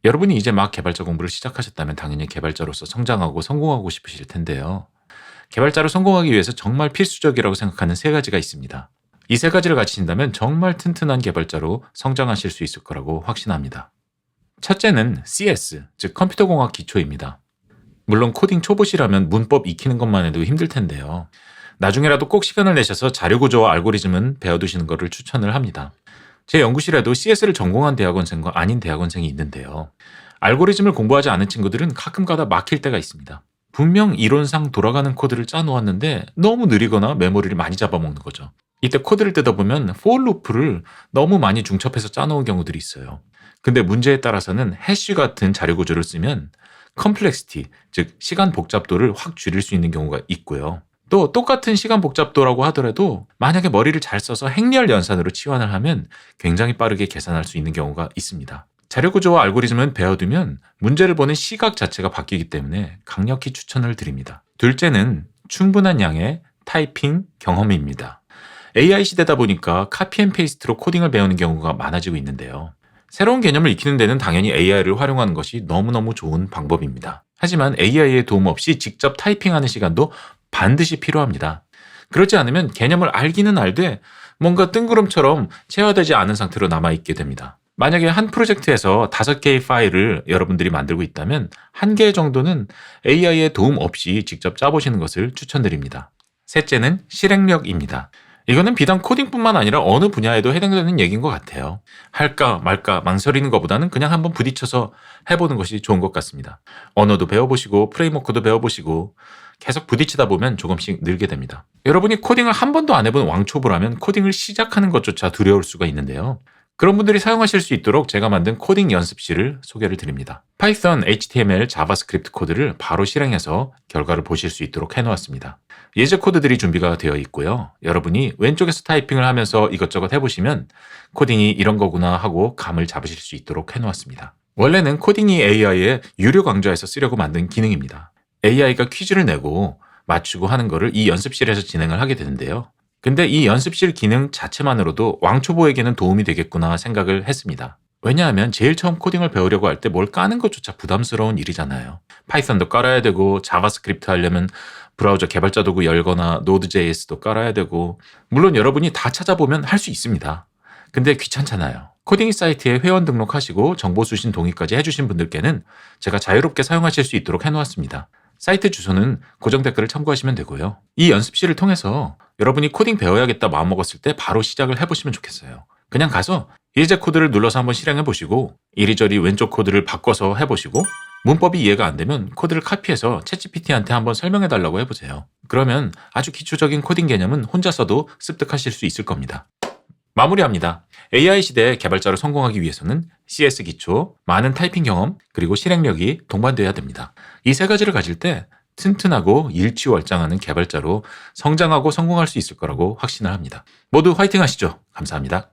여러분이 이제 막 개발자 공부를 시작하셨다면 당연히 개발자로서 성장하고 성공하고 싶으실 텐데요. 개발자로 성공하기 위해서 정말 필수적이라고 생각하는 세 가지가 있습니다. 이 세 가지를 갖추신다면 정말 튼튼한 개발자로 성장하실 수 있을 거라고 확신합니다. 첫째는 CS, 즉 컴퓨터공학 기초입니다. 물론 코딩 초보시라면 문법 익히는 것만 해도 힘들 텐데요. 나중에라도 꼭 시간을 내셔서 자료구조와 알고리즘은 배워두시는 것을 추천을 합니다. 제 연구실에도 CS를 전공한 대학원생과 아닌 대학원생이 있는데요. 알고리즘을 공부하지 않은 친구들은 가끔가다 막힐 때가 있습니다. 분명 이론상 돌아가는 코드를 짜놓았는데 너무 느리거나 메모리를 많이 잡아먹는 거죠. 이때 코드를 뜯어보면 for 루프를 너무 많이 중첩해서 짜놓은 경우들이 있어요. 근데 문제에 따라서는 해쉬 같은 자료 구조를 쓰면 컴플렉시티, 즉 시간 복잡도를 확 줄일 수 있는 경우가 있고요. 또 똑같은 시간 복잡도라고 하더라도 만약에 머리를 잘 써서 행렬 연산으로 치환을 하면 굉장히 빠르게 계산할 수 있는 경우가 있습니다. 자료 구조와 알고리즘은 배워두면 문제를 보는 시각 자체가 바뀌기 때문에 강력히 추천을 드립니다. 둘째는 충분한 양의 타이핑 경험입니다. AI 시대다 보니까 카피 앤 페이스트로 코딩을 배우는 경우가 많아지고 있는데요. 새로운 개념을 익히는 데는 당연히 AI를 활용하는 것이 너무너무 좋은 방법입니다. 하지만 AI의 도움 없이 직접 타이핑하는 시간도 반드시 필요합니다. 그렇지 않으면 개념을 알기는 알되 뭔가 뜬구름처럼 체화되지 않은 상태로 남아있게 됩니다. 만약에 한 프로젝트에서 5개의 파일을 여러분들이 만들고 있다면 1개 정도는 AI의 도움 없이 직접 짜보시는 것을 추천드립니다. 셋째는 실행력입니다. 이거는 비단 코딩뿐만 아니라 어느 분야에도 해당되는 얘기인 것 같아요. 할까 말까 망설이는 것보다는 그냥 한번 부딪혀서 해보는 것이 좋은 것 같습니다. 언어도 배워보시고 프레임워크도 배워보시고 계속 부딪히다 보면 조금씩 늘게 됩니다. 여러분이 코딩을 한 번도 안 해본 왕초보라면 코딩을 시작하는 것조차 두려울 수가 있는데요. 그런 분들이 사용하실 수 있도록 제가 만든 코딩 연습실을 소개를 드립니다. 파이썬, HTML, 자바스크립트 코드를 바로 실행해서 결과를 보실 수 있도록 해놓았습니다. 예제 코드들이 준비가 되어 있고요. 여러분이 왼쪽에서 타이핑을 하면서 이것저것 해보시면 코딩이 이런 거구나 하고 감을 잡으실 수 있도록 해놓았습니다. 원래는 코딩이 AI의 유료 강좌에서 쓰려고 만든 기능입니다. AI가 퀴즈를 내고 맞추고 하는 거를 이 연습실에서 진행을 하게 되는데요. 근데 이 연습실 기능 자체만으로도 왕초보에게는 도움이 되겠구나 생각을 했습니다. 왜냐하면 제일 처음 코딩을 배우려고 할 때 뭘 까는 것조차 부담스러운 일이잖아요. 파이썬도 깔아야 되고 자바스크립트 하려면 브라우저 개발자 도구 열거나 노드.js도 깔아야 되고 물론 여러분이 다 찾아보면 할 수 있습니다. 근데 귀찮잖아요. 코딩이 사이트에 회원 등록하시고 정보 수신 동의까지 해주신 분들께는 제가 자유롭게 사용하실 수 있도록 해놓았습니다. 사이트 주소는 고정 댓글을 참고하시면 되고요. 이 연습실을 통해서 여러분이 코딩 배워야겠다 마음먹었을 때 바로 시작을 해보시면 좋겠어요. 그냥 가서 예제 코드를 눌러서 한번 실행해보시고 이리저리 왼쪽 코드를 바꿔서 해보시고 문법이 이해가 안 되면 코드를 카피해서 챗GPT한테 한번 설명해달라고 해보세요. 그러면 아주 기초적인 코딩 개념은 혼자서도 습득하실 수 있을 겁니다. 마무리합니다. AI 시대 개발자로 성공하기 위해서는 CS 기초, 많은 타이핑 경험, 그리고 실행력이 동반돼야 됩니다. 이 세 가지를 가질 때 튼튼하고 일취월장하는 개발자로 성장하고 성공할 수 있을 거라고 확신을 합니다. 모두 화이팅 하시죠. 감사합니다.